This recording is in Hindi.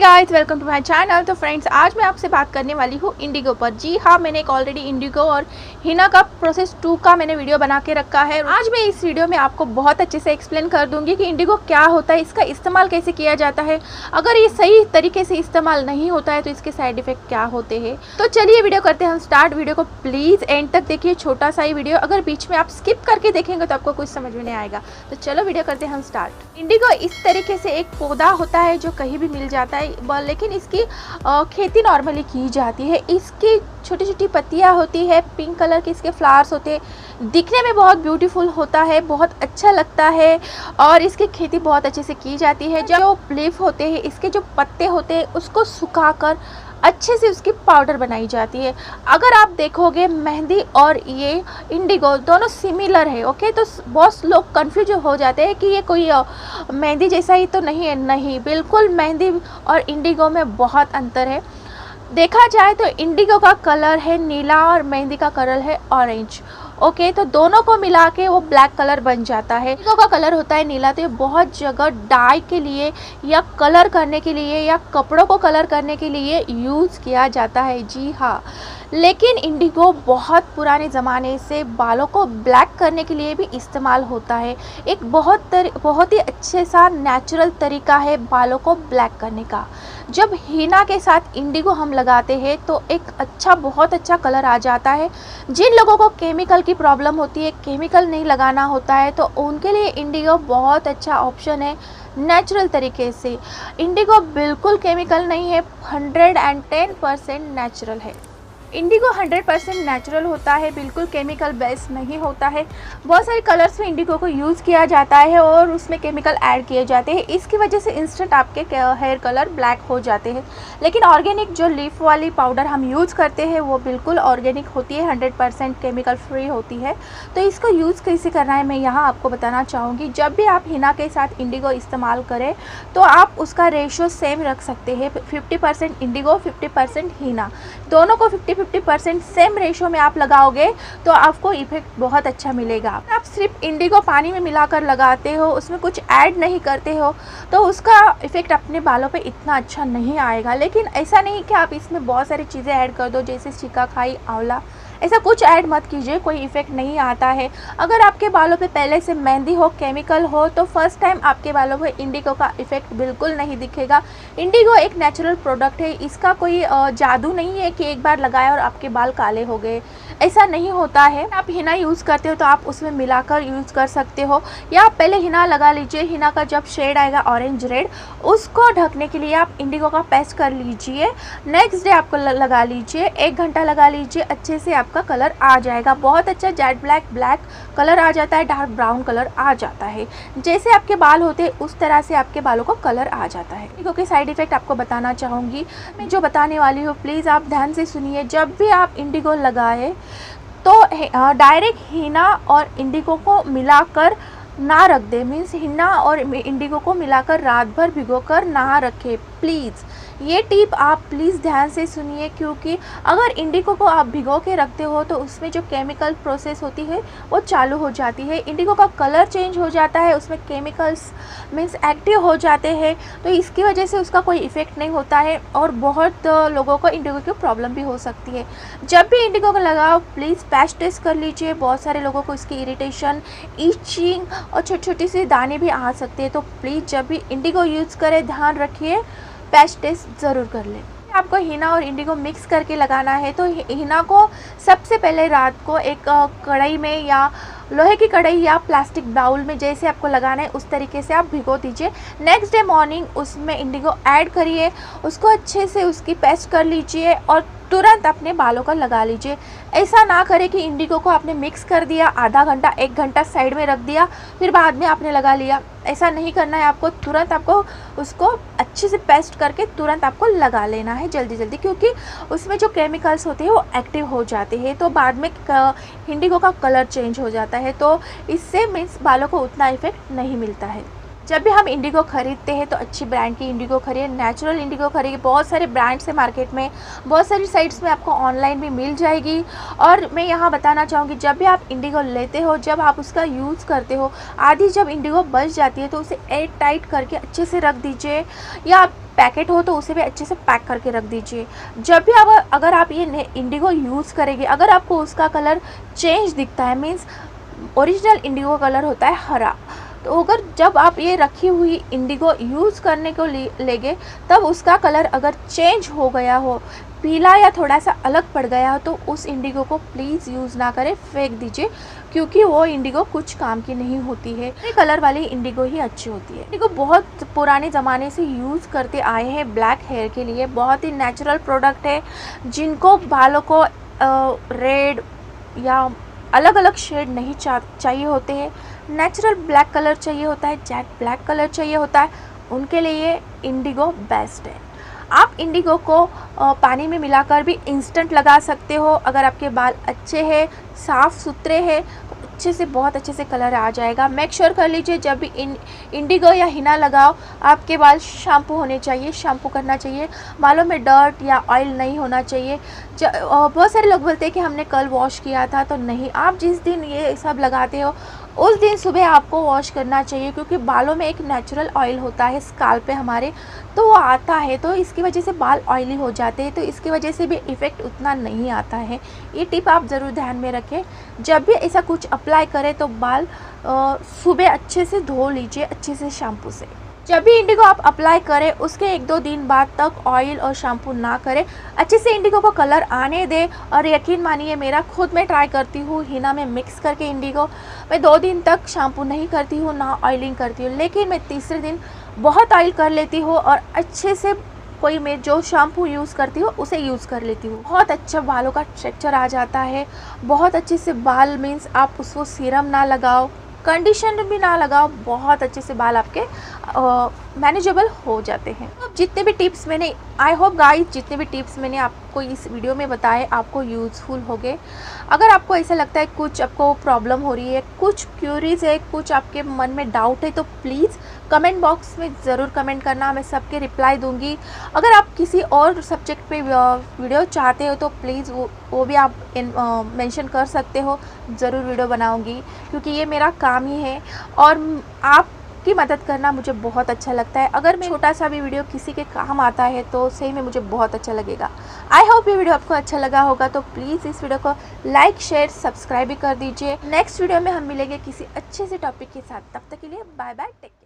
Guys, welcome to my channel. तो फ्रेंड्स, आज मैं आपसे बात करने वाली हूँ इंडिगो पर। जी हाँ, मैंने एक ऑलरेडी इंडिगो और हिना का प्रोसेस 2 का मैंने वीडियो बना के रखा है। आज मैं इस वीडियो में आपको बहुत अच्छे से एक्सप्लेन कर दूंगी कि इंडिगो क्या होता है, इसका इस्तेमाल कैसे किया जाता है, अगर ये सही तरीके से इस्तेमाल नहीं होता है तो इसके साइड इफेक्ट क्या होते हैं। तो चलिए वीडियो करते हैं हम स्टार्ट। वीडियो को प्लीज़ एंड तक देखिए, छोटा सा ही वीडियो, अगर बीच में आप स्किप करके देखेंगे तो आपको कुछ समझ में नहीं आएगा। तो चलो वीडियो करते हैं हम स्टार्ट। इंडिगो इस तरीके से एक पौधा होता है जो कहीं भी मिल जाता है, लेकिन इसकी खेती नॉर्मली की जाती है। इसकी छोटी छोटी पत्तियां होती है, पिंक कलर के इसके फ्लावर्स होते हैं, दिखने में बहुत ब्यूटीफुल होता है, बहुत अच्छा लगता है और इसकी खेती बहुत अच्छे से की जाती है। जो लीफ होते हैं, इसके जो पत्ते होते हैं, उसको सुखाकर अच्छे से उसकी पाउडर बनाई जाती है। अगर आप देखोगे मेहंदी और ये इंडिगो दोनों सिमिलर है, ओके। तो बहुत लोग कंफ्यूज हो जाते हैं कि ये कोई मेहंदी जैसा ही तो नहीं है। नहीं, बिल्कुल मेहंदी और इंडिगो में बहुत अंतर है। देखा जाए तो इंडिगो का कलर है नीला और मेहंदी का कलर है ऑरेंज, ओके। तो दोनों को मिला के वो ब्लैक कलर बन जाता है। इंडिगो का कलर होता है नीला, तो ये बहुत जगह डाई के लिए या कलर करने के लिए या कपड़ों को कलर करने के लिए यूज़ किया जाता है। जी हाँ, लेकिन इंडिगो बहुत पुराने ज़माने से बालों को ब्लैक करने के लिए भी इस्तेमाल होता है। एक बहुत ही अच्छे सा नेचुरल तरीका है बालों को ब्लैक करने का। जब हीना के साथ इंडिगो हम लगाते हैं तो एक बहुत अच्छा कलर आ जाता है। जिन लोगों को केमिकल की प्रॉब्लम होती है, केमिकल नहीं लगाना होता है, तो उनके लिए इंडिगो बहुत अच्छा ऑप्शन है। नेचुरल तरीके से इंडिगो बिल्कुल केमिकल नहीं है, 110% नेचुरल है। इंडिगो 100% नेचुरल होता है, बिल्कुल केमिकल बेस्ड नहीं होता है। बहुत सारे कलर्स में इंडिगो को यूज़ किया जाता है और उसमें केमिकल ऐड किए जाते हैं। इसकी वजह से इंस्टेंट आपके हेयर कलर ब्लैक हो जाते हैं। लेकिन ऑर्गेनिक जो लीफ वाली पाउडर हम यूज़ करते हैं वो बिल्कुल ऑर्गेनिक होती है, 100% केमिकल फ्री होती है। तो इसको यूज़ कैसे करना है मैं यहाँ आपको बताना चाहूँगी। जब भी आप हिना के साथ इंडिगो इस्तेमाल करें तो आप उसका रेशो सेम रख सकते हैं। 50% इंडिगो, 50% हिना, दोनों को 50% सेम रेशो में आप लगाओगे तो आपको इफेक्ट बहुत अच्छा मिलेगा। आप सिर्फ इंडिगो पानी में मिलाकर लगाते हो, उसमें कुछ ऐड नहीं करते हो, तो उसका इफेक्ट अपने बालों पे इतना अच्छा नहीं आएगा। लेकिन ऐसा नहीं कि आप इसमें बहुत सारी चीज़ें ऐड कर दो, जैसे शिकाकाई, आंवला, ऐसा कुछ ऐड मत कीजिए, कोई इफेक्ट नहीं आता है। अगर आपके बालों पे पहले से मेहंदी हो, केमिकल हो, तो फर्स्ट टाइम आपके बालों पे इंडिगो का इफेक्ट बिल्कुल नहीं दिखेगा। इंडिगो एक नेचुरल प्रोडक्ट है, इसका कोई जादू नहीं है कि एक बार लगाया और आपके बाल काले हो गए, ऐसा नहीं होता है। आप हिना यूज़ करते हो तो आप उसमें मिलाकर यूज़ कर सकते हो, या आप पहले हिना लगा लीजिए। हिना का जब शेड आएगा ऑरेंज रेड, उसको ढकने के लिए आप इंडिगो का पेस्ट कर लीजिए। नेक्स्ट डे आपको लगा लीजिए, 1 घंटा लगा लीजिए, अच्छे से आपका कलर आ जाएगा। बहुत अच्छा जेट ब्लैक कलर आ जाता है, डार्क ब्राउन कलर आ जाता है। जैसे आपके बाल होते हैं उस तरह से आपके बालों को कलर आ जाता है। इंडिगो के साइड इफेक्ट आपको बताना चाहूँगी मैं, जो बताने वाली हूँ प्लीज़ आप ध्यान से सुनिए। जब भी आप इंडिगो लगाए तो डायरेक्ट हिना और इंडिगो को मिलाकर ना रख दे, मीन्स हिना और इंडिगो को मिलाकर रात भर भिगोकर ना रखें प्लीज़। ये टिप आप प्लीज़ ध्यान से सुनिए, क्योंकि अगर इंडिगो को आप भिगो के रखते हो तो उसमें जो केमिकल प्रोसेस होती है वो चालू हो जाती है। इंडिगो का कलर चेंज हो जाता है, उसमें केमिकल्स मीन्स एक्टिव हो जाते हैं, तो इसकी वजह से उसका कोई इफ़ेक्ट नहीं होता है और बहुत लोगों को इंडिगो की प्रॉब्लम भी हो सकती है। जब भी इंडिगो को लगाओ प्लीज़ पैच टेस्ट कर लीजिए। बहुत सारे लोगों को इसकी इरिटेशन, ईचिंग और छोटी छोटी सी दाने भी आ सकते हैं। तो प्लीज़ जब भी इंडिगो यूज़ करें ध्यान रखिए, पैच टेस्ट ज़रूर कर लें। आपको हिना और इंडिगो मिक्स करके लगाना है तो हिना को सबसे पहले रात को एक कढ़ाई में या लोहे की कढ़ाई या प्लास्टिक बाउल में, जैसे आपको लगाना है उस तरीके से आप भिगो दीजिए। नेक्स्ट डे मॉर्निंग उसमें इंडिगो ऐड करिए, उसको अच्छे से उसकी पेस्ट कर लीजिए और तुरंत अपने बालों का लगा लीजिए। ऐसा ना करें कि इंडिगो को आपने मिक्स कर दिया, आधा घंटा 1 घंटा साइड में रख दिया, फिर बाद में आपने लगा लिया। ऐसा नहीं करना है आपको, तुरंत आपको उसको अच्छे से पेस्ट करके तुरंत आपको लगा लेना है जल्दी, क्योंकि उसमें जो केमिकल्स होते हैं वो एक्टिव हो जाते हैं, तो बाद में इंडिगो का कलर चेंज हो जाता है, तो इससे मीन्स बालों को उतना इफेक्ट नहीं मिलता है। जब भी हम इंडिगो खरीदते हैं तो अच्छी ब्रांड की इंडिगो खरीदें, नेचुरल इंडिगो खरीदें। बहुत सारे ब्रांड्स हैं मार्केट में, बहुत सारी साइट्स में आपको ऑनलाइन भी मिल जाएगी। और मैं यहाँ बताना चाहूँगी, जब भी आप इंडिगो लेते हो, जब आप उसका यूज़ करते हो, आधी जब इंडिगो बच जाती है तो उसे एयर टाइट करके अच्छे से रख दीजिए, या पैकेट हो तो उसे भी अच्छे से पैक करके रख दीजिए। जब भी अगर आप ये इंडिगो यूज़ करेंगे, अगर आपको उसका कलर चेंज दिखता है, मीन्स ओरिजिनल इंडिगो कलर होता है हरा, तो अगर जब आप ये रखी हुई इंडिगो यूज़ करने को लेंगे, तब उसका कलर अगर चेंज हो गया हो, पीला या थोड़ा सा अलग पड़ गया हो, तो उस इंडिगो को प्लीज़ यूज़ ना करें, फेंक दीजिए, क्योंकि वो इंडिगो कुछ काम की नहीं होती है। ये कलर वाली इंडिगो ही अच्छी होती है। इंडिगो बहुत पुराने ज़माने से यूज़ करते आए हैं ब्लैक हेयर के लिए। बहुत ही नेचुरल प्रोडक्ट है। जिनको बालों को रेड या अलग अलग शेड नहीं चाहिए होते हैं, नेचुरल ब्लैक कलर चाहिए होता है, जेट ब्लैक कलर चाहिए होता है, उनके लिए इंडिगो बेस्ट है। आप इंडिगो को पानी में मिलाकर भी इंस्टेंट लगा सकते हो। अगर आपके बाल अच्छे हैं, साफ़ सुथरे हैं, तो अच्छे से, बहुत अच्छे से कलर आ जाएगा। मेक श्योर कर लीजिए जब भी इंडिगो या हिना लगाओ, आपके बाल शैम्पू होने चाहिए, शैम्पू करना चाहिए। बालों में डर्ट या ऑयल नहीं होना चाहिए। बहुत सारे लोग बोलते हैं कि हमने कल वॉश किया था, तो नहीं, आप जिस दिन ये सब लगाते हो उस दिन सुबह आपको वॉश करना चाहिए, क्योंकि बालों में एक नेचुरल ऑयल होता है स्काल्प पे हमारे, तो वो आता है, तो इसकी वजह से बाल ऑयली हो जाते हैं, तो इसकी वजह से भी इफ़ेक्ट उतना नहीं आता है। ये टिप आप ज़रूर ध्यान में रखें। जब भी ऐसा कुछ अप्लाई करें तो बाल सुबह अच्छे से धो लीजिए, अच्छे से शैम्पू से। जब भी इंडिगो आप अप्लाई करें, उसके 1-2 दिन बाद तक ऑयल और शैम्पू ना करें, अच्छे से इंडिगो को कलर आने दें। और यकीन मानिए, मेरा खुद मैं ट्राई करती हूँ हिना में मिक्स करके इंडिगो, मैं 2 दिन तक शैम्पू नहीं करती हूँ, ना ऑयलिंग करती हूँ, लेकिन मैं तीसरे दिन बहुत ऑयल कर लेती हूँ और अच्छे से कोई मैं जो शैम्पू यूज़ करती हूँ उसे यूज़ कर लेती हूँ। बहुत अच्छा बालों का टेक्सचर आ जाता है, बहुत अच्छे से बाल, मीन्स आप उसको सीरम ना लगाओ, कंडीशनर भी ना लगाओ, बहुत अच्छे से बाल आपके मैनेजेबल हो जाते हैं। अब जितने भी टिप्स मैंने, आई होप गाइस, जितने भी टिप्स मैंने आपको इस वीडियो में बताए आपको यूज़फुल हो गए। अगर आपको ऐसा लगता है कुछ आपको प्रॉब्लम हो रही है, कुछ क्यूरीज है, कुछ आपके मन में डाउट है, तो प्लीज़ कमेंट बॉक्स में ज़रूर कमेंट करना, मैं सबके रिप्लाई दूंगी। अगर आप किसी और सब्जेक्ट पे वीडियो चाहते हो तो प्लीज़ वो भी आप मेंशन कर सकते हो, ज़रूर वीडियो बनाऊंगी, क्योंकि ये मेरा काम ही है और आपकी मदद करना मुझे बहुत अच्छा लगता है। अगर मैं छोटा सा भी वीडियो किसी के काम आता है तो सही में मुझे बहुत अच्छा लगेगा। आई होप ये वीडियो आपको अच्छा लगा होगा, तो प्लीज़ इस वीडियो को लाइक, शेयर, सब्सक्राइब भी कर दीजिए। नेक्स्ट वीडियो में हम मिलेंगे किसी अच्छे से टॉपिक के साथ। तब तक के लिए बाय बाय, टेक केयर।